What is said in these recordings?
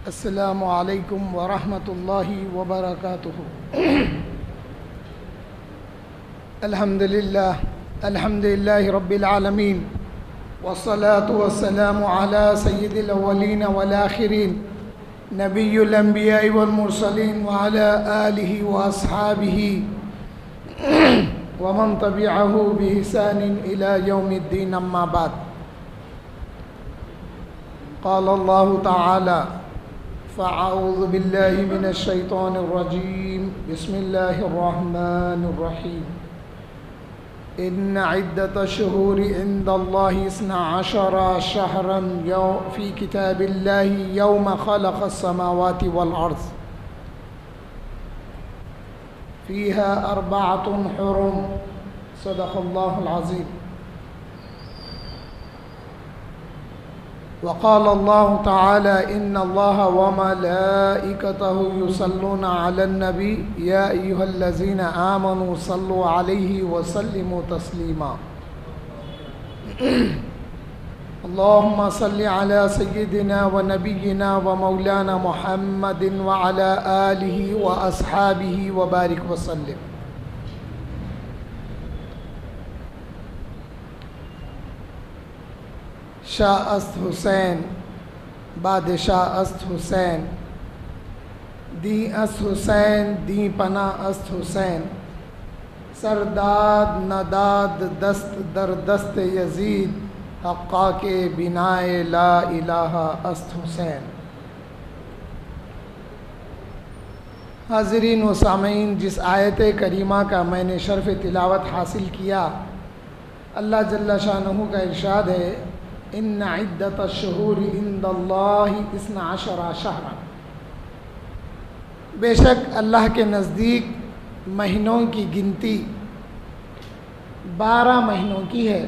السلام علیکم ورحمۃ اللہ وبرکاتہ۔ الحمد للہ رب العالمین، والصلاة والسلام علی سید الاولین والآخرین، نبی الانبیاء والمرسلین، وعلی آلہ واصحابہ ومن تبعہ بإحسان الی یوم الدین، اما بعد۔ قال اللہ تعالی: فاعوذ باللہ من الشیطان الرجیم، بسم اللہ الرحمن الرحیم۔ ان عدۃ الشہور عند اللہ 12 شہرا فی کتاب اللہ یوم خلق السماوات والارض فیہا 4 حرم۔ صدق اللہ العظیم۔ وقال اللہ تعالی: ان اللہ وملائکتہ یصلون علی النبی یا ایہا الذین آمنوا صلوا علیہ وسلموا تسلیما۔ اللہم صل علی سیدنا ونبینا ومولانا محمد وعلی آلہ واصحابہ وبارک وسلم۔ شاہ است حسین بادشاہ است حسین، دی است حسین دی پناہ است حسین، سرداد نداد دست در دست یزید، حقا کے بنائے لا الہ است حسین۔ حاضرین و سامعین، جس آیت کریمہ کا میں نے شرف تلاوت حاصل کیا، اللہ جل شانہ کا ارشاد ہے: ان عدۃ الشہور عند اللہ 12 شہرا۔ بے شک اللہ کے نزدیک مہینوں کی گنتی 12 مہینوں کی ہے،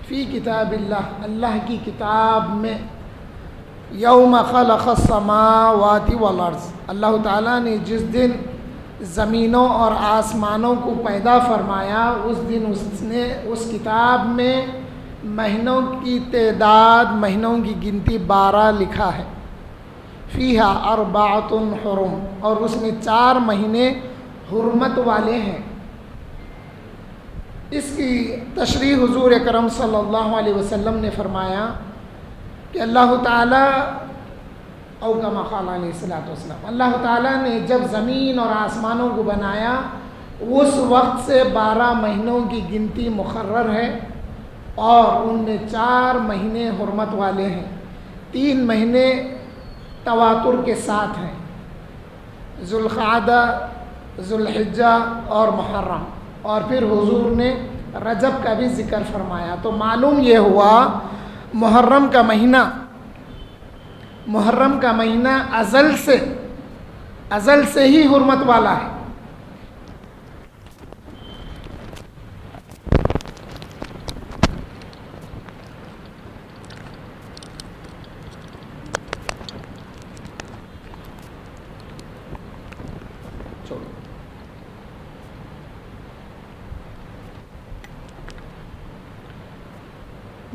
فی کتاب اللہ، اللہ کی کتاب میں، یوم خلق السماوات والارض، اللہ تعالیٰ نے جس دن زمینوں اور آسمانوں کو پیدا فرمایا، اس دن اس نے اس کتاب میں مہینوں کی تعداد، مہینوں کی گنتی 12 لکھا ہے۔ فیہا 4 حرم، اور اس میں 4 مہینے حرمت والے ہیں۔ اس کی تشریح حضور اکرم صلی اللہ علیہ وسلم نے فرمایا کہ اللہ تعالیٰ، او کما قال علیہ الصلوۃ والسلام، اللہ تعالیٰ نے جب زمین اور آسمانوں کو بنایا، اس وقت سے 12 مہینوں کی گنتی مقرر ہے، اور ان میں 4 مہینے حرمت والے ہیں، 3 مہینے تواتر کے ساتھ ہیں: ذوالقعدہ، ذوالحجہ اور محرم، اور پھر حضور نے رجب کا بھی ذکر فرمایا۔ تو معلوم یہ ہوا محرم کا مہینہ ازل سے ہی حرمت والا ہے۔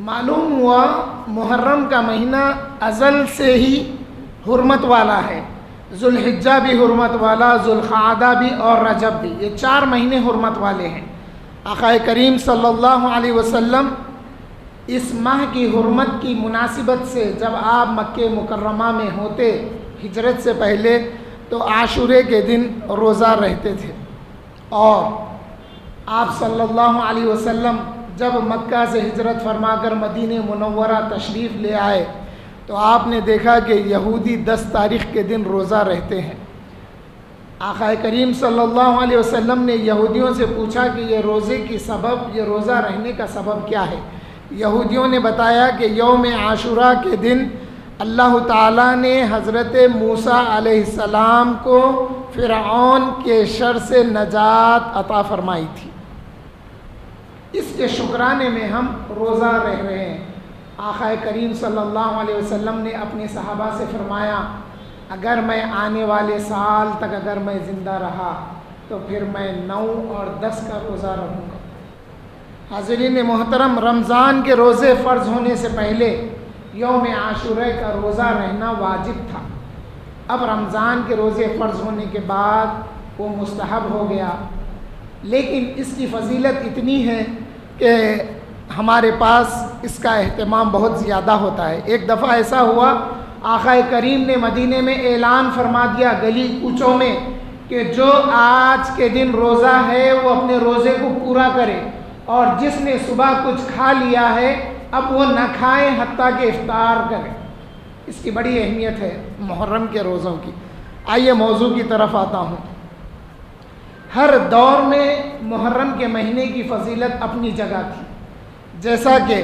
معلوم ہوا محرم کا مہینہ ازل سے ہی حرمت والا ہے، ذوالحجہ بھی حرمت والا، ذوالقعدہ بھی اور رجب بھی، یہ 4 مہینے حرمت والے ہیں۔ آقا کریم صلی اللہ علیہ وسلم اس ماہ کی حرمت کی مناسبت سے جب آپ مکہ مکرمہ میں ہوتے ہجرت سے پہلے، تو عاشورے کے دن روزہ رہتے تھے، اور آپ صلی اللہ علیہ وسلم جب مکہ سے ہجرت فرما کر مدینہ منورہ تشریف لے آئے، تو آپ نے دیکھا کہ یہودی 10 تاریخ کے دن روزہ رہتے ہیں۔ آقا کریم صلی اللہ علیہ وسلم نے یہودیوں سے پوچھا کہ یہ روزہ رہنے کا سبب کیا ہے؟ یہودیوں نے بتایا کہ یوم عاشورہ کے دن اللہ تعالیٰ نے حضرت موسیٰ علیہ السلام کو فرعون کے شر سے نجات عطا فرمائی تھی، اس کے شکرانے میں ہم روزہ رہ رہے ہیں۔ آقا کریم صلی اللہ علیہ وسلم نے اپنے صحابہ سے فرمایا: اگر میں آنے والے سال تک اگر میں زندہ رہا تو پھر میں 9 اور 10 کا روزہ رہوں گا۔ حاضرین محترم، رمضان کے روزے فرض ہونے سے پہلے یوم عاشورہ کا روزہ رہنا واجب تھا، اب رمضان کے روزے فرض ہونے کے بعد وہ مستحب ہو گیا، لیکن اس کی فضیلت اتنی ہے کہ ہمارے پاس اس کا اہتمام بہت زیادہ ہوتا ہے۔ ایک دفعہ ایسا ہوا، آقا کریم نے مدینے میں اعلان فرما دیا گلی کوچوں میں کہ جو آج کے دن روزہ ہے وہ اپنے روزے کو پورا کرے، اور جس نے صبح کچھ کھا لیا ہے اب وہ نہ کھائیں حتیٰ کہ افطار کریں۔ اس کی بڑی اہمیت ہے محرم کے روزوں کی۔ آئیے موضوع کی طرف آتا ہوں۔ ہر دور میں محرم کے مہینے کی فضیلت اپنی جگہ تھی، جیسا کہ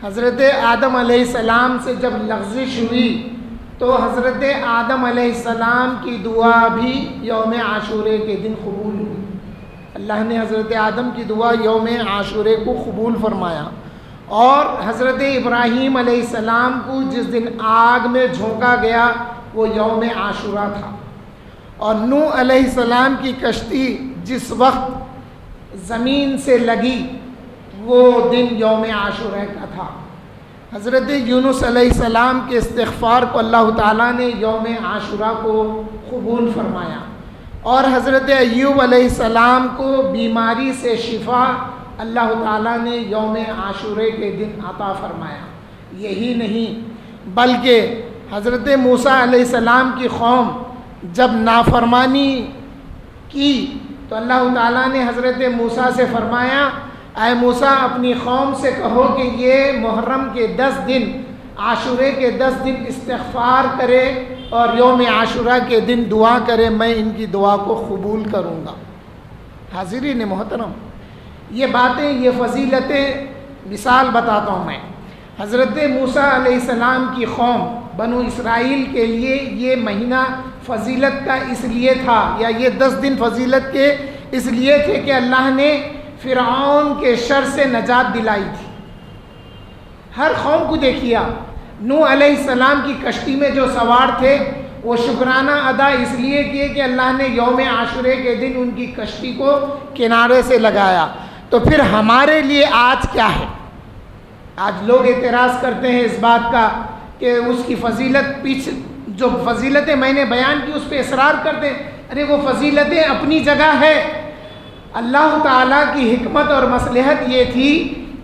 حضرت آدم علیہ السلام سے جب لغزش ہوئی تو حضرت آدم علیہ السلام کی دعا بھی یوم عاشورے کے دن قبول ہوئی۔ اللہ نے حضرت آدم کی دعا یوم عاشورے کو قبول فرمایا، اور حضرت ابراہیم علیہ السلام کو جس دن آگ میں جھونکا گیا وہ یوم عاشورہ تھا، اور نوح علیہ السلام کی کشتی جس وقت زمین سے لگی وہ دن یوم عاشورہ کا تھا۔ حضرت یونس علیہ السلام کے استغفار کو اللہ تعالیٰ نے یوم عاشورہ کو قبول فرمایا، اور حضرت ایوب علیہ السلام کو بیماری سے شفا اللہ تعالیٰ نے یوم عاشورے کے دن عطا فرمایا۔ یہی نہیں بلکہ حضرت موسیٰ علیہ السلام کی قوم جب نافرمانی کی تو اللہ تعالیٰ نے حضرت موسیٰ سے فرمایا، اے موسیٰ اپنی قوم سے کہو کہ یہ محرم کے 10 دن عاشورے کے 10 دن استغفار کرے اور یوم عاشورہ کے دن دعا کرے، میں ان کی دعا کو قبول کروں گا۔ حاضرین محترم، یہ باتیں، یہ فضیلتیں، مثال بتاتا ہوں میں۔ حضرت موسیٰ علیہ السلام کی قوم بنو اسرائیل کے لیے یہ مہینہ فضیلت کا اس لیے تھا، یا یہ 10 دن فضیلت کے اس لیے تھے کہ اللہ نے فرعون کے شر سے نجات دلائی تھی۔ ہر قوم کو دیکھیا، نوح علیہ السلام کی کشتی میں جو سوار تھے وہ شکرانہ ادا اس لیے کیے کہ اللہ نے یوم عاشورے کے دن ان کی کشتی کو کنارے سے لگایا۔ تو پھر ہمارے لیے آج کیا ہے؟ آج لوگ اعتراض کرتے ہیں اس بات کا کہ اس کی فضیلت، پیچھے جو فضیلتیں میں نے بیان کی اس پہ اصرار کرتے ہیں۔ ارے وہ فضیلتیں اپنی جگہ ہے، اللہ تعالیٰ کی حکمت اور مصلحت یہ تھی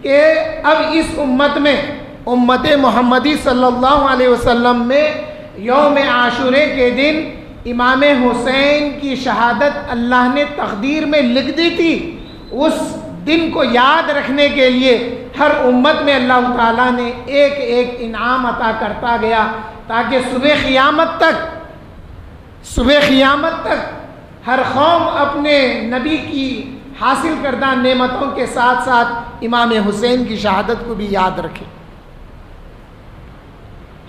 کہ اب اس امت میں، امت محمدی صلی اللہ علیہ وسلم میں یوم عاشورے کے دن امام حسین کی شہادت اللہ نے تقدیر میں لکھ دی تھی۔ اس دن کو یاد رکھنے کے لیے ہر امت میں اللہ تعالیٰ نے ایک ایک انعام عطا کرتا گیا، تاکہ صبح قیامت تک ہر قوم اپنے نبی کی حاصل کردہ نعمتوں کے ساتھ ساتھ امام حسین کی شہادت کو بھی یاد رکھے۔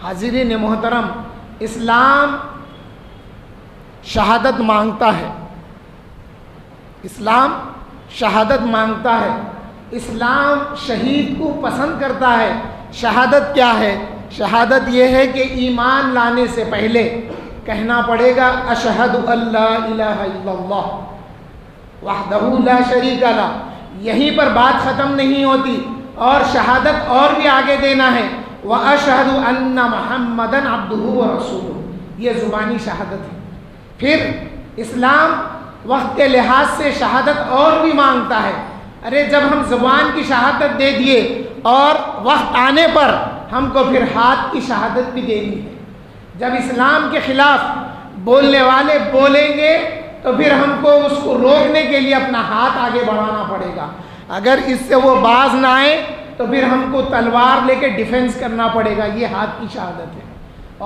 حاضرین محترم، اسلام شہادت مانگتا ہے، اسلام شہادت مانگتا ہے، اسلام شہید کو پسند کرتا ہے۔ شہادت کیا ہے؟ شہادت یہ ہے کہ ایمان لانے سے پہلے کہنا پڑے گا اشہد ان لا الہ الا اللہ وحدہ لا شریک لہ۔ یہیں پر بات ختم نہیں ہوتی، اور شہادت اور بھی آگے دینا ہے، وَأَشْهَدُ أَنَّ مُحَمَّدًا عَبْدُهُ وَرَسُولُهُ۔ یہ زبانی شہادت ہے۔ پھر اسلام وقت کے لحاظ سے شہادت اور بھی مانگتا ہے۔ ارے جب ہم زبان کی شہادت دے دیے اور وقت آنے پر ہم کو پھر ہاتھ کی شہادت بھی دینی ہے۔ جب اسلام کے خلاف بولنے والے بولیں گے تو پھر ہم کو اس کو روکنے کے لیے اپنا ہاتھ آگے بڑھانا پڑے گا۔ اگر اس سے وہ باز نہ آئے تو پھر ہم کو تلوار لے کے ڈیفنس کرنا پڑے گا۔ یہ ہاتھ کی شہادت ہے۔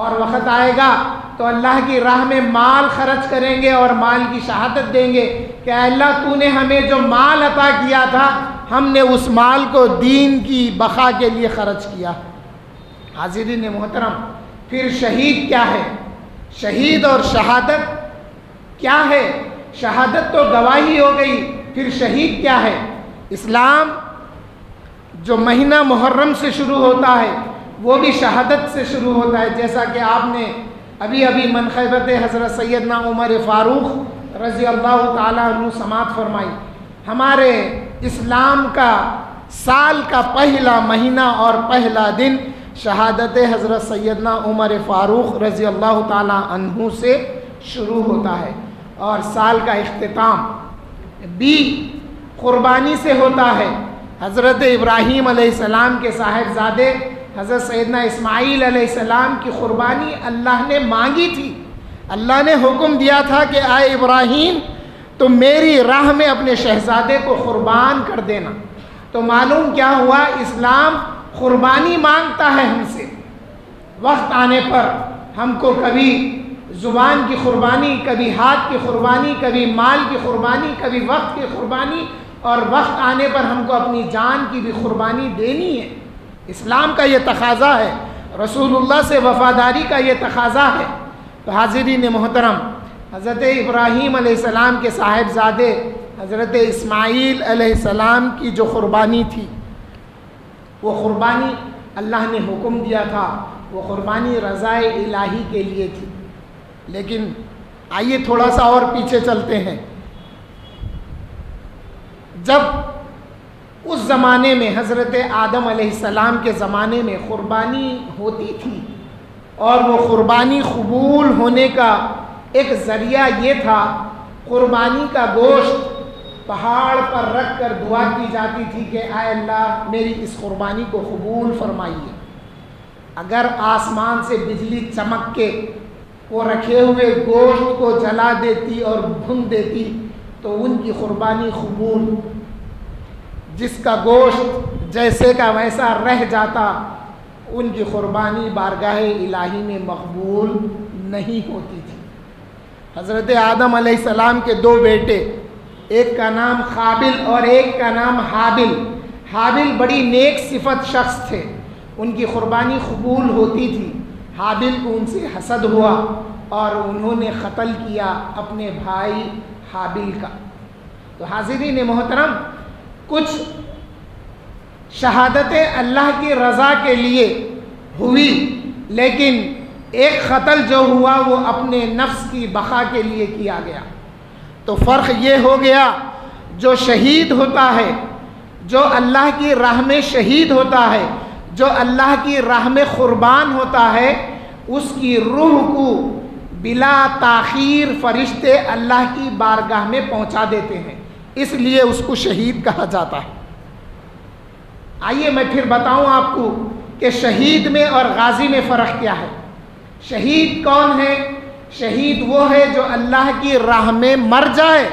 اور وقت آئے گا تو اللہ کی راہ میں مال خرچ کریں گے اور مال کی شہادت دیں گے کہ اے اللہ تو نے ہمیں جو مال عطا کیا تھا ہم نے اس مال کو دین کی بقا کے لیے خرچ کیا۔ حاضرین محترم، پھر شہید کیا ہے؟ شہید اور شہادت کیا ہے؟ شہادت تو گواہی ہو گئی، پھر شہید کیا ہے؟ اسلام جو مہینہ محرم سے شروع ہوتا ہے وہ بھی شہادت سے شروع ہوتا ہے، جیسا کہ آپ نے ابھی منقبت حضرت سیدنا عمر فاروق رضی اللہ تعالیٰ عنہ سماعت فرمائی۔ ہمارے اسلام کا سال کا پہلا مہینہ اور پہلا دن شہادت حضرت سیدنا عمر فاروق رضی اللہ تعالیٰ عنہ سے شروع ہوتا ہے، اور سال کا اختتام بھی قربانی سے ہوتا ہے۔ حضرت ابراہیم علیہ السلام کے صاحبزادے حضرت سیدنا اسماعیل علیہ السلام کی قربانی اللہ نے مانگی تھی۔ اللہ نے حکم دیا تھا کہ اے ابراہیم تم میری راہ میں اپنے شہزادے کو قربان کر دینا۔ تو معلوم کیا ہوا، اسلام قربانی مانگتا ہے ہم سے۔ وقت آنے پر ہم کو کبھی زبان کی قربانی، کبھی ہاتھ کی قربانی، کبھی مال کی قربانی، کبھی وقت کی قربانی، اور وقت آنے پر ہم کو اپنی جان کی بھی قربانی دینی ہے۔ اسلام کا یہ تقاضا ہے، رسول اللہ سے وفاداری کا یہ تقاضا ہے۔ تو حاضرین محترم، حضرت ابراہیم علیہ السلام کے صاحبزادے حضرت اسماعیل علیہ السلام کی جو قربانی تھی، وہ قربانی اللہ نے حکم دیا تھا، وہ قربانی رضائے الہی کے لیے تھی۔ لیکن آئیے تھوڑا سا اور پیچھے چلتے ہیں۔ جب اس زمانے میں حضرت آدم علیہ السلام کے زمانے میں قربانی ہوتی تھی، اور وہ قربانی قبول ہونے کا ایک ذریعہ یہ تھا، قربانی کا گوشت پہاڑ پر رکھ کر دعا کی جاتی تھی کہ اے اللہ میری اس قربانی کو قبول فرمائیے۔ اگر آسمان سے بجلی چمک کے وہ رکھے ہوئے گوشت کو جلا دیتی اور بھون دیتی تو ان کی قربانی قبول، جس کا گوشت جیسے کا ویسا رہ جاتا ان کی قربانی بارگاہ الہی میں مقبول نہیں ہوتی تھی۔ حضرت آدم علیہ السلام کے دو بیٹے، ایک کا نام قابل اور ایک کا نام حابل۔ حابل بڑی نیک صفت شخص تھے، ان کی قربانی قبول ہوتی تھی۔ حابل کو ان سے حسد ہوا اور انہوں نے قتل کیا اپنے بھائی حابل کا۔ تو حاضرین محترم، کچھ شہادتیں اللہ کی رضا کے لیے ہوئی، لیکن ایک قتل جو ہوا وہ اپنے نفس کی بقا کے لیے کیا گیا۔ تو فرق یہ ہو گیا، جو شہید ہوتا ہے، جو اللہ کی راہ میں شہید ہوتا ہے، جو اللہ کی راہ میں قربان ہوتا ہے، اس کی روح کو بلا تاخیر فرشتے اللہ کی بارگاہ میں پہنچا دیتے ہیں، اس لیے اس کو شہید کہا جاتا ہے۔ آئیے میں پھر بتاؤں آپ کو کہ شہید میں اور غازی میں فرق کیا ہے۔ شہید کون ہے؟ شہید وہ ہے جو اللہ کی راہ میں مر جائے،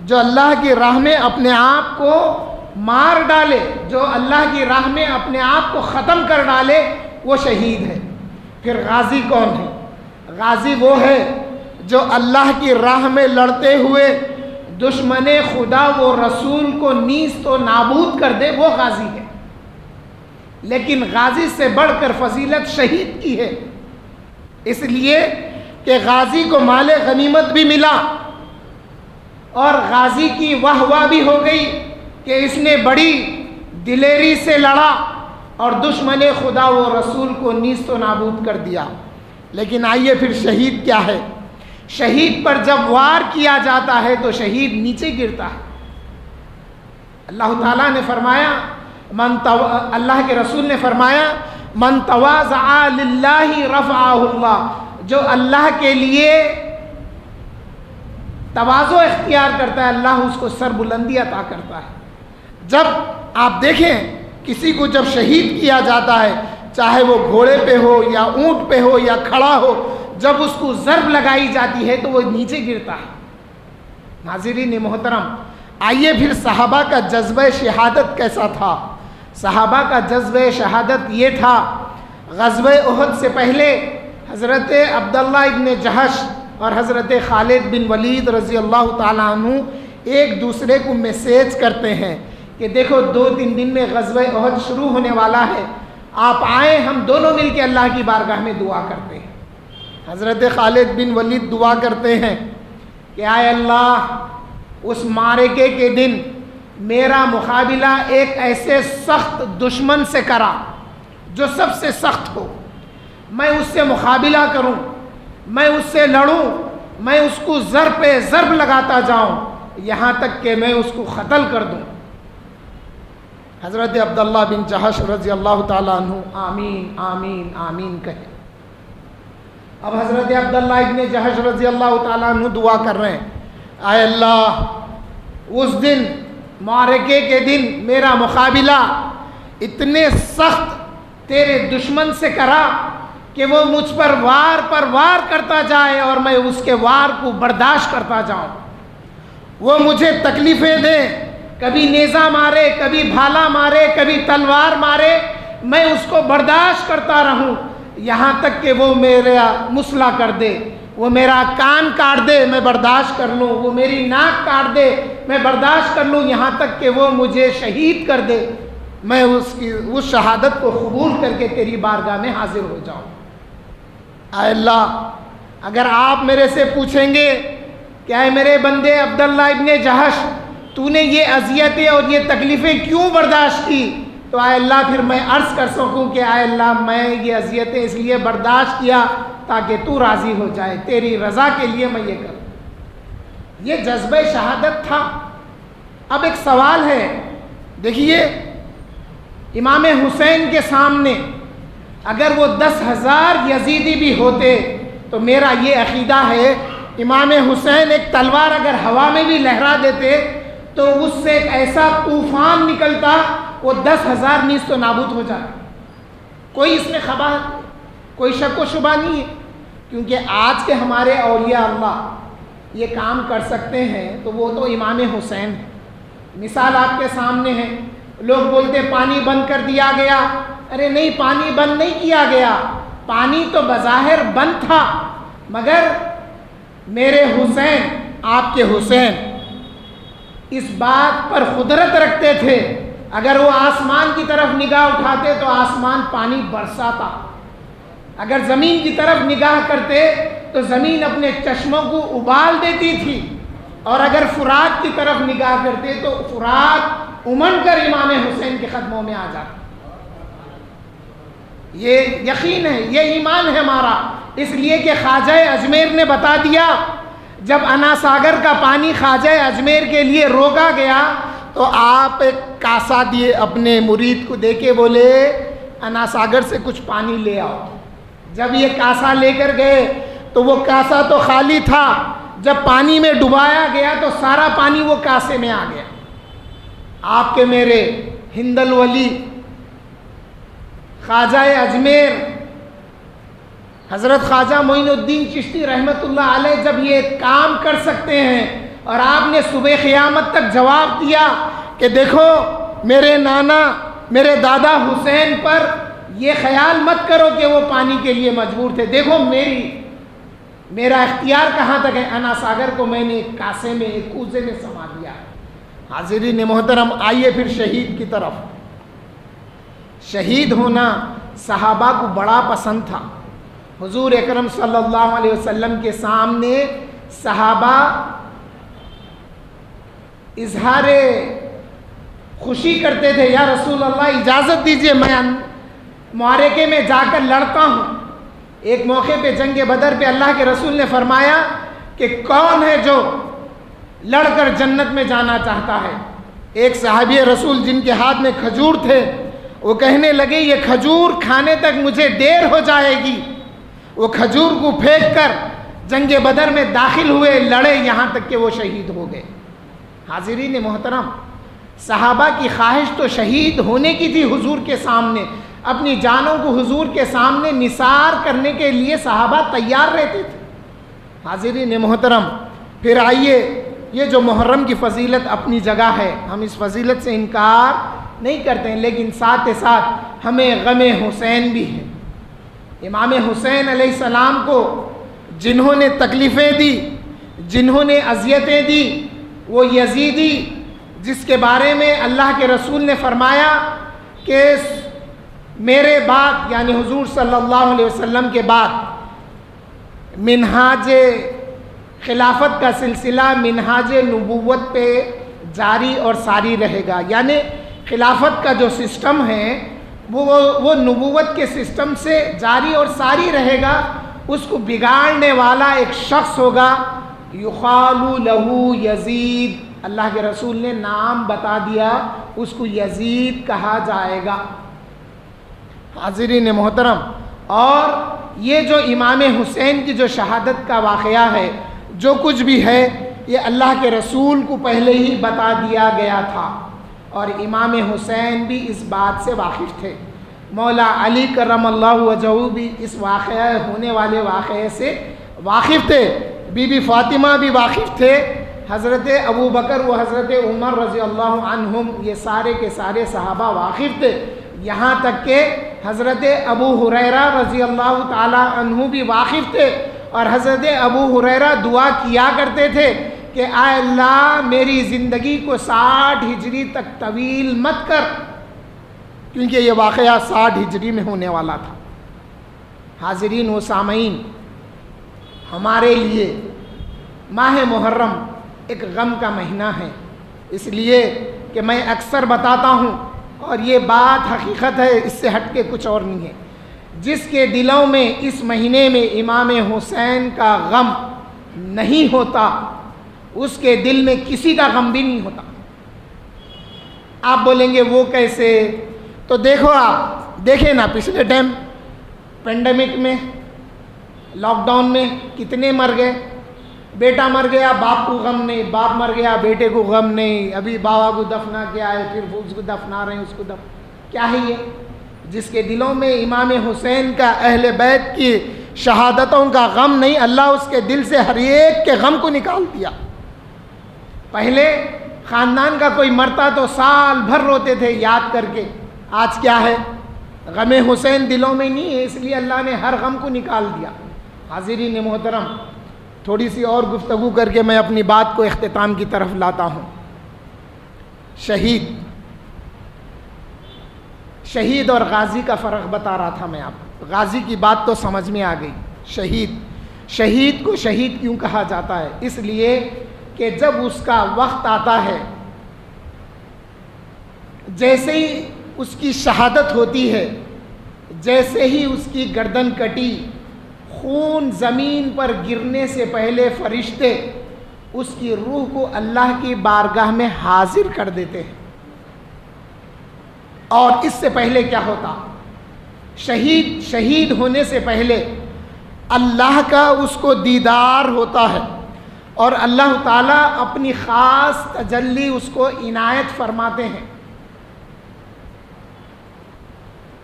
جو اللہ کی راہ میں اپنے آپ کو مار ڈالے، جو اللہ کی راہ میں اپنے آپ کو ختم کر ڈالے، وہ شہید ہے۔ پھر غازی کون ہے؟ غازی وہ ہے جو اللہ کی راہ میں لڑتے ہوئے دشمن خدا و رسول کو نیست و نابود کر دے، وہ غازی ہے۔ لیکن غازی سے بڑھ کر فضیلت شہید کی ہے، اس لیے کہ غازی کو مال غنیمت بھی ملا اور غازی کی واہ واہ بھی ہو گئی کہ اس نے بڑی دلیری سے لڑا اور دشمن خدا و رسول کو نیست و نابود کر دیا۔ لیکن آئیے پھر شہید کیا ہے؟ شہید پر جب وار کیا جاتا ہے تو شہید نیچے گرتا ہے۔ اللہ تعالیٰ نے فرمایا، اللہ کے رسول نے فرمایا، من تواضع للہ رفعہ اللہ، جو اللہ کے لیے تواضع اختیار کرتا ہے اللہ اس کو سر بلندی عطا کرتا ہے۔ جب آپ دیکھیں کسی کو جب شہید کیا جاتا ہے، چاہے وہ گھوڑے پہ ہو یا اونٹ پہ ہو یا کھڑا ہو، جب اس کو ضرب لگائی جاتی ہے تو وہ نیچے گرتا ہے۔ ناظرین محترم، آئیے پھر صحابہ کا جذبہ شہادت کیسا تھا؟ صحابہ کا جذبہ شہادت یہ تھا، غزوہ احد سے پہلے حضرت عبداللہ ابن جہش اور حضرت خالد بن ولید رضی اللہ تعالیٰ عنہ ایک دوسرے کو میسیج کرتے ہیں کہ دیکھو 2-3 دن میں غزوہ احد شروع ہونے والا ہے، آپ آئیں، ہم دونوں مل کے اللہ کی بارگاہ میں دعا کرتے ہیں۔ حضرت خالد بن ولید دعا کرتے ہیں کہ اے اللہ، اس معرکے کے دن میرا مقابلہ ایک ایسے سخت دشمن سے کرا جو سب سے سخت ہو، میں اس سے مقابلہ کروں، میں اس سے لڑوں، میں اس کو ضرب پہ ضرب لگاتا جاؤں یہاں تک کہ میں اس کو قتل کر دوں۔ حضرت عبداللہ بن جہش رضی اللہ تعالیٰ عنہ آمین آمین آمین کہے. اب حضرت عبداللہ ابن جہش رضی اللہ تعالیٰ عنہ دعا کر رہے ہیں، اے اللہ اس دن معرکے کے دن میرا مقابلہ اتنے سخت تیرے دشمن سے کرا کہ وہ مجھ پر وار کرتا جائے اور میں اس کے وار کو برداشت کرتا جاؤں. وہ مجھے تکلیفیں دے، کبھی نیزہ مارے، کبھی بھالا مارے، کبھی تلوار مارے، میں اس کو برداشت کرتا رہوں یہاں تک کہ وہ میرا مسئلہ کر دے. وہ میرا کان کاٹ دے میں برداشت کر لوں، وہ میری ناک کاٹ دے میں برداشت کر لوں، یہاں تک کہ وہ مجھے شہید کر دے، میں اس شہادت کو قبول کر کے تیری بارگاہ میں حاضر ہو جاؤں. اے اللہ اگر آپ میرے سے پوچھیں گے کہ اے میرے بندے عبداللہ ابن جہش تو نے یہ اذیتیں اور یہ تکلیفیں کیوں برداشت کی، تو اے اللہ پھر میں عرض کر سکوں کہ اے اللہ میں یہ اذیتیں اس لیے برداشت کیا تاکہ تو راضی ہو جائے، تیری رضا کے لیے میں یہ کروں. یہ جذبہ شہادت تھا. اب ایک سوال ہے، دیکھیے امام حسین کے سامنے اگر وہ 10,000 یزیدی بھی ہوتے تو میرا یہ عقیدہ ہے امام حسین ایک تلوار اگر ہوا میں بھی لہرا دیتے تو اس سے ایک ایسا طوفان نکلتا وہ 10,000 نیز تو نابود ہو جاتا. کوئی اس میں خبر، کوئی شک و شبہ نہیں ہے، کیونکہ آج کے ہمارے اولیاء اللہ یہ کام کر سکتے ہیں تو وہ تو امام حسین ہے. مثال آپ کے سامنے ہے. لوگ بولتے پانی بند کر دیا گیا، ارے نہیں، پانی بند نہیں کیا گیا، پانی تو بظاہر بند تھا، مگر میرے حسین، آپ کے حسین اس بات پر قدرت رکھتے تھے اگر وہ آسمان کی طرف نگاہ اٹھاتے تو آسمان پانی برساتا، اگر زمین کی طرف نگاہ کرتے تو زمین اپنے چشموں کو ابال دیتی تھی، اور اگر فرات کی طرف نگاہ کرتے تو فرات امن کر امام حسین کے قدموں میں آ جاتا. یہ یقین ہے، یہ ایمان ہے ہمارا، اس لیے کہ خواجہ اجمیر نے بتا دیا. جب انا ساگر کا پانی خواجہ اجمیر کے لیے روکا گیا تو آپ ایک کاسا دیے اپنے مرید کو دے کے بولے انا ساگر سے کچھ پانی لے آؤ. جب یہ کاسا لے کر گئے تو وہ کاسا تو خالی تھا، جب پانی میں ڈبایا گیا تو سارا پانی وہ کاسے میں آ گیا. آپ کے میرے ہند الولی خواجہ اجمیر حضرت خواجہ معین الدین چشتی رحمۃ اللہ علیہ جب یہ کام کر سکتے ہیں اور آپ نے صبح قیامت تک جواب دیا کہ دیکھو میرے نانا میرے دادا حسین پر یہ خیال مت کرو کہ وہ پانی کے لیے مجبور تھے، دیکھو میرا اختیار کہاں تک ہے، انا ساگر کو میں نے ایک کاسے میں ایک کوزے میں سما دیا ہے. حاضرین محترم، آئیے پھر شہید کی طرف. شہید ہونا صحابہ کو بڑا پسند تھا. حضور اکرم صلی اللہ علیہ وسلم کے سامنے صحابہ اظہار خوشی کرتے تھے، یا رسول اللہ اجازت دیجئے میں معرکے میں جا کر لڑتا ہوں. ایک موقع پہ جنگ بدر پہ اللہ کے رسول نے فرمایا کہ کون ہے جو لڑ کر جنت میں جانا چاہتا ہے. ایک صحابی رسول جن کے ہاتھ میں کھجور تھے وہ کہنے لگے یہ کھجور کھانے تک مجھے دیر ہو جائے گی. وہ کھجور کو پھینک کر جنگ بدر میں داخل ہوئے، لڑے یہاں تک کہ وہ شہید ہو گئے. حاضرین محترم، صحابہ کی خواہش تو شہید ہونے کی تھی. حضور کے سامنے اپنی جانوں کو حضور کے سامنے نثار کرنے کے لیے صحابہ تیار رہتے تھے. حاضرین محترم، پھر آئیے، یہ جو محرم کی فضیلت اپنی جگہ ہے، ہم اس فضیلت سے انکار نہیں کرتے ہیں، لیکن ساتھ ساتھ ہمیں غم حسین بھی ہے. امام حسین علیہ السلام کو جنہوں نے تکلیفیں دی، جنہوں نے اذیتیں دی، وہ یزیدی جس کے بارے میں اللہ کے رسول نے فرمایا کہ میرے بعد یعنی حضور صلی اللہ علیہ وسلم کے بعد منہاج خلافت کا سلسلہ منہاج نبوت پہ جاری اور ساری رہے گا. یعنی خلافت کا جو سسٹم ہے وہ نبوت کے سسٹم سے جاری اور ساری رہے گا. اس کو بگاڑنے والا ایک شخص ہوگا، یقال لہ یزید اللہ کے رسول نے نام بتا دیا، اس کو یزید کہا جائے گا۔ حاضرین محترم، اور یہ جو امام حسین کی جو شہادت کا واقعہ ہے، جو کچھ بھی ہے، یہ اللہ کے رسول کو پہلے ہی بتا دیا گیا تھا، اور امام حسین بھی اس بات سے واقف تھے۔ مولا علی کرم اللہ وجہہ بھی اس واقعہ ہونے والے واقعے سے واقف تھے، بی بی فاطمہ بھی واقف تھے، حضرت ابو بکر و حضرت عمر رضی اللہ عنہم یہ سارے کے سارے صحابہ واقف تھے، یہاں تک کہ حضرت ابو ہریرہ رضی اللہ تعالی عنہ بھی واقف تھے، اور حضرت ابو ہریرہ دعا کیا کرتے تھے کہ اے اللہ میری زندگی کو 60 ہجری تک طویل مت کر، کیونکہ یہ واقعہ 60 ہجری میں ہونے والا تھا۔ حاضرین و سامعین، ہمارے لیے ماہ محرم ایک غم کا مہینہ ہے، اس لیے کہ میں اکثر بتاتا ہوں، اور یہ بات حقیقت ہے، اس سے ہٹ کے کچھ اور نہیں ہے، جس کے دلوں میں اس مہینے میں امام حسین کا غم نہیں ہوتا، اس کے دل میں کسی کا غم بھی نہیں ہوتا۔ آپ بولیں گے وہ کیسے؟ تو دیکھو، آپ دیکھیں نا، پچھلے ٹائم پینڈیمک میں، لاک ڈاؤن میں کتنے مر گئے؟ بیٹا مر گیا، باپ کو غم نہیں، باپ مر گیا، بیٹے کو غم نہیں، ابھی بابا کو دفنا کیا ہے، پھر اس کو دفنا رہے ہیں، اس کو کیا ہے یہ؟ جس کے دلوں میں امام حسین کا، اہل بیت کی شہادتوں کا غم نہیں، اللہ اس کے دل سے ہر ایک کے غم کو نکال دیا۔ پہلے خاندان کا کوئی مرتا تو سال بھر روتے تھے یاد کر کے، آج کیا ہے؟ غم حسین دلوں میں نہیں ہے، اس لیے اللہ نے ہر غم کو نکال دیا۔ حاضرین محترم، تھوڑی سی اور گفتگو کر کے میں اپنی بات کو اختتام کی طرف لاتا ہوں۔ شہید اور غازی کا فرق بتا رہا تھا میں آپ کو۔ غازی کی بات تو سمجھ میں آ گئی۔ شہید کو شہید کیوں کہا جاتا ہے؟ اس لیے کہ جب اس کا وقت آتا ہے، جیسے ہی اس کی شہادت ہوتی ہے، جیسے ہی اس کی گردن کٹی، خون زمین پر گرنے سے پہلے فرشتے اس کی روح کو اللہ کی بارگاہ میں حاضر کر دیتے ہیں۔ اور اس سے پہلے کیا ہوتا؟ شہید ہونے سے پہلے اللہ کا اس کو دیدار ہوتا ہے، اور اللہ تعالیٰ اپنی خاص تجلی اس کو عنایت فرماتے ہیں۔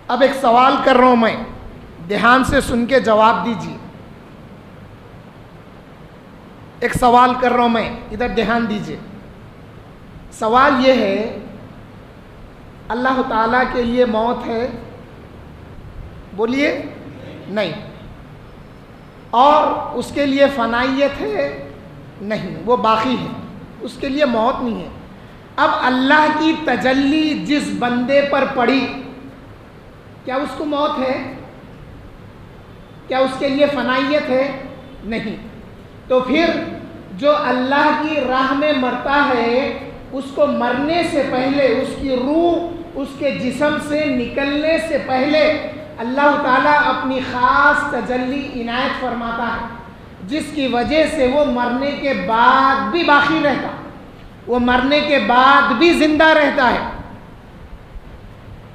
اب ایک سوال کر رہا ہوں میں، دھیان سے سن کے جواب دیجیے۔ ایک سوال کر رہا ہوں میں، ادھر دھیان دیجیے۔ سوال یہ ہے، اللہ تعالیٰ کے لیے موت ہے؟ بولیے نہیں۔ اور اس کے لیے فنائیت ہے؟ نہیں، وہ باقی ہے، اس کے لیے موت نہیں ہے۔ اب اللہ کی تجلی جس بندے پر پڑی، کیا اس کو موت ہے؟ کیا اس کے لیے فنائیت ہے؟ نہیں۔ تو پھر جو اللہ کی راہ میں مرتا ہے، اس کو مرنے سے پہلے، اس کی روح اس کے جسم سے نکلنے سے پہلے اللہ تعالیٰ اپنی خاص تجلی عنایت فرماتا ہے، جس کی وجہ سے وہ مرنے کے بعد بھی باقی رہتا، وہ مرنے کے بعد بھی زندہ رہتا ہے۔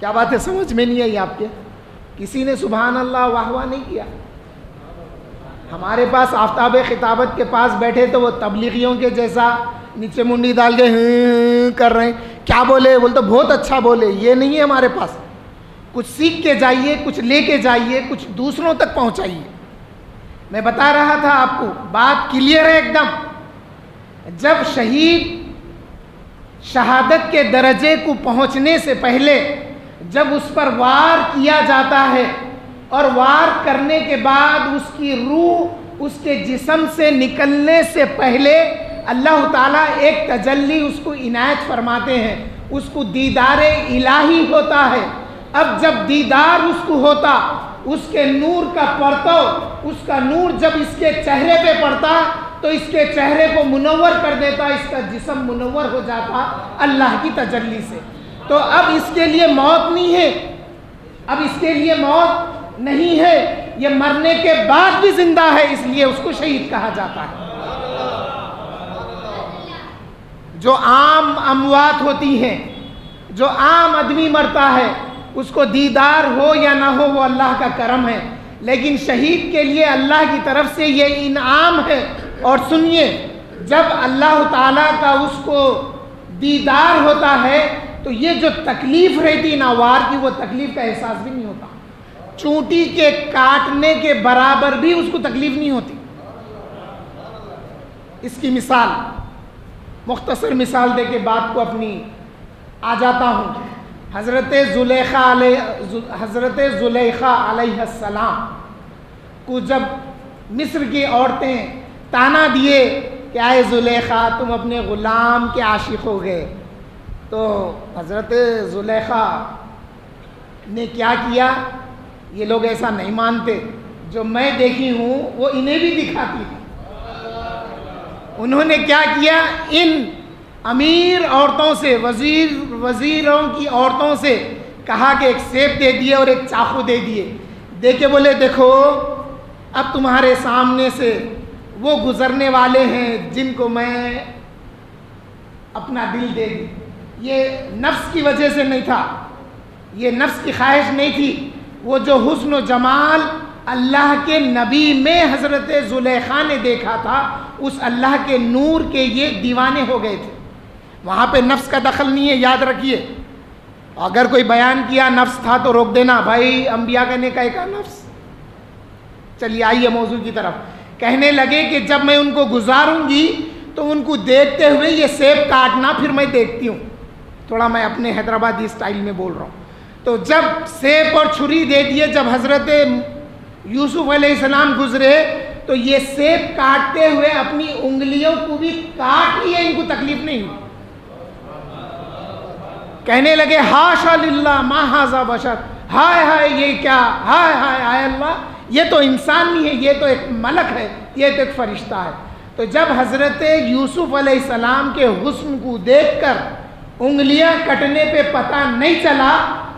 کیا بات ہے؟ سمجھ میں نہیں آئی آپ کے؟ کسی نے سبحان اللہ واہ واہ نہیں کیا؟ ہمارے پاس آفتاب خطابت کے پاس بیٹھے تو وہ تبلیغیوں کے جیسا نیچے منڈی ڈال کے کر رہے ہیں، کیا بولے؟ بولے تو بہت اچھا بولے۔ یہ نہیں ہے ہمارے پاس، کچھ سیکھ کے جائیے، کچھ لے کے جائیے، کچھ دوسروں تک پہنچائیے۔ میں بتا رہا تھا آپ کو، بات کلیئر ہے ایک دم۔ جب شہید شہادت کے درجے کو پہنچنے سے پہلے جب اس پر وار کیا جاتا ہے، اور وار کرنے کے بعد اس کی روح اس کے جسم سے نکلنے سے پہلے اللہ تعالیٰ ایک تجلی اس کو عنایت فرماتے ہیں، اس کو دیدار الہی ہوتا ہے۔ اب جب دیدار اس کو ہوتا، اس کے نور کا پرتو، اس کا نور جب اس کے چہرے پہ پڑتا تو اس کے چہرے کو منور کر دیتا، اس کا جسم منور ہو جاتا اللہ کی تجلی سے۔ تو اب اس کے لیے موت نہیں ہے، اب اس کے لیے موت نہیں ہے، یہ مرنے کے بعد بھی زندہ ہے، اس لیے اس کو شہید کہا جاتا ہے۔ جو عام اموات ہوتی ہیں، جو عام آدمی مرتا ہے، اس کو دیدار ہو یا نہ ہو وہ اللہ کا کرم ہے، لیکن شہید کے لیے اللہ کی طرف سے یہ انعام ہے۔ اور سنیے، جب اللہ تعالیٰ کا اس کو دیدار ہوتا ہے تو یہ جو تکلیف رہتی نا وار کی، وہ تکلیف کا احساس بھی نہیں ہوتا، چونٹی کے کاٹنے کے برابر بھی اس کو تکلیف نہیں ہوتی۔ اس کی مثال، مختصر مثال دے کے بات کو اپنی آ جاتا ہوں۔ حضرت زلیخا علیہ السلام کو جب مصر کی عورتیں تانا دیے کہ آئے زلیخا تم اپنے غلام کے عاشق ہو گئے، تو حضرت زلیخا نے کیا کیا؟ یہ لوگ ایسا نہیں مانتے، جو میں دیکھی ہوں وہ انہیں بھی دکھاتی تھی۔ انہوں نے کیا کیا؟ ان امیر عورتوں سے، وزیروں کی عورتوں سے کہا کہ ایک سیب دے دیے اور ایک چاقو دے دیے، دے کے بولے دیکھو اب تمہارے سامنے سے وہ گزرنے والے ہیں جن کو میں اپنا دل دے دی۔ یہ نفس کی وجہ سے نہیں تھا، یہ نفس کی خواہش نہیں تھی، وہ جو حسن و جمال اللہ کے نبی میں حضرت زلیخا نے دیکھا تھا، اس اللہ کے نور کے یہ دیوانے ہو گئے تھے۔ وہاں پہ نفس کا دخل نہیں ہے، یاد رکھیے۔ اگر کوئی بیان کیا نفس تھا تو روک دینا، بھائی انبیاء کا نے کہا نفس۔ چلیے آئیے موضوع کی طرف۔ کہنے لگے کہ جب میں ان کو گزاروں گی تو ان کو دیکھتے ہوئے یہ سیب کاٹنا، پھر میں دیکھتی ہوں۔ تھوڑا میں اپنے حیدرآبادی اسٹائل میں بول رہا ہوں۔ تو جب سیب اور چھری دے دیے، جب حضرت یوسف علیہ السلام گزرے تو یہ سیب کاٹتے ہوئے اپنی انگلیوں کو بھی کاٹ لیے، ان کو تکلیف نہیں ہوئی۔ کہنے لگے ہاشا للہ ما ھذا بشر، ہائے ہائے یہ کیا، ہائے ہائے ہائے اللہ، یہ تو انسان نہیں ہے، یہ تو ایک ملک ہے، یہ تو ایک فرشتہ ہے۔ تو جب حضرت یوسف علیہ السلام کے حسن کو دیکھ کر انگلیاں کٹنے پہ پتہ نہیں چلا،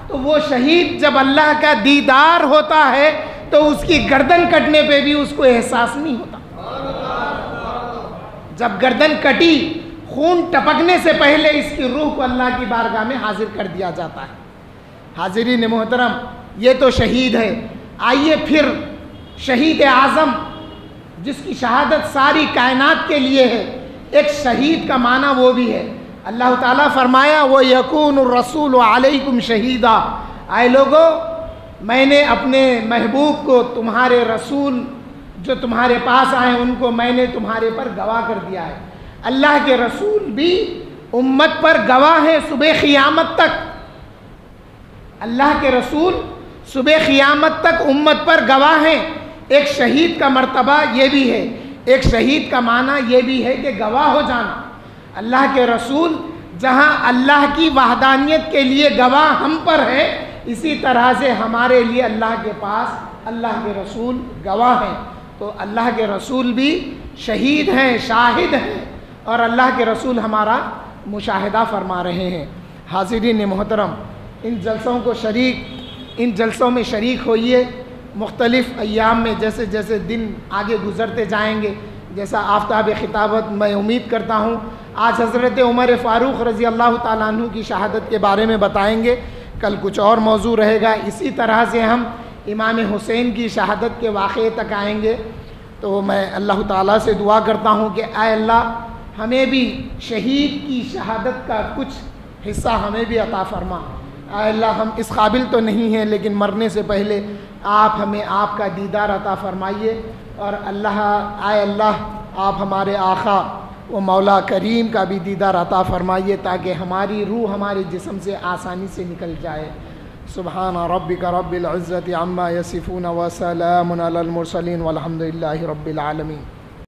تو وہ شہید جب اللہ کا دیدار ہوتا ہے تو اس کی گردن کٹنے پہ بھی اس کو احساس نہیں ہوتا۔ جب گردن کٹی، خون ٹپکنے سے پہلے اس کی روح کو اللہ کی بارگاہ میں حاضر کر دیا جاتا ہے۔ حاضرین محترم، یہ تو شہید ہے۔ آئیے پھر شہید اعظم جس کی شہادت ساری کائنات کے لیے ہے، ایک شہید کا معنی وہ بھی ہے۔ اللہ تعالیٰ فرمایا وَيَكُونُ الرَّسُولُ عَلَيْكُمْ شَهِيدًا، اے لوگو میں نے اپنے محبوب کو، تمہارے رسول جو تمہارے پاس آئے ان کو میں نے تمہارے پر گواہ کر دیا ہے۔ اللہ کے رسول بھی امت پر گواہ ہیں صبح قیامت تک۔ اللہ کے رسول صبح قیامت تک امت پر گواہ ہیں۔ ایک شہید کا مرتبہ یہ بھی ہے، ایک شہید کا معنی یہ بھی ہے کہ گواہ ہو جانا۔ اللہ کے رسول جہاں اللہ کی وحدانیت کے لیے گواہ ہم پر ہے، اسی طرح سے ہمارے لیے اللہ کے پاس اللہ کے رسول گواہ ہیں۔ تو اللہ کے رسول بھی شہید ہیں، شاہد ہیں، اور اللہ کے رسول ہمارا مشاہدہ فرما رہے ہیں۔ حاضرین محترم، ان جلسوں میں شریک ہوئیے۔ مختلف ایام میں جیسے جیسے دن آگے گزرتے جائیں گے، جیسا آفتاب خطابت میں امید کرتا ہوں آج حضرت عمر فاروق رضی اللہ تعالیٰ عنہ کی شہادت کے بارے میں بتائیں گے، کل کچھ اور موضوع رہے گا۔ اسی طرح سے ہم امام حسین کی شہادت کے واقعے تک آئیں گے۔ تو میں اللہ تعالیٰ سے دعا کرتا ہوں کہ اے اللہ ہمیں بھی شہید کی شہادت کا کچھ حصہ ہمیں بھی عطا فرما۔ اے اللہ ہم اس قابل تو نہیں ہیں، لیکن مرنے سے پہلے آپ ہمیں آپ کا دیدار عطا فرمائیے، اور اے اللہ آپ ہمارے آقا و مولا کریم کا بھی دیدار عطا فرمائیے، تاکہ ہماری روح ہمارے جسم سے آسانی سے نکل جائے۔ سبحان ربک رب العزت عما یصفون وسلام علی المرسلین والحمد للہ رب العالمین۔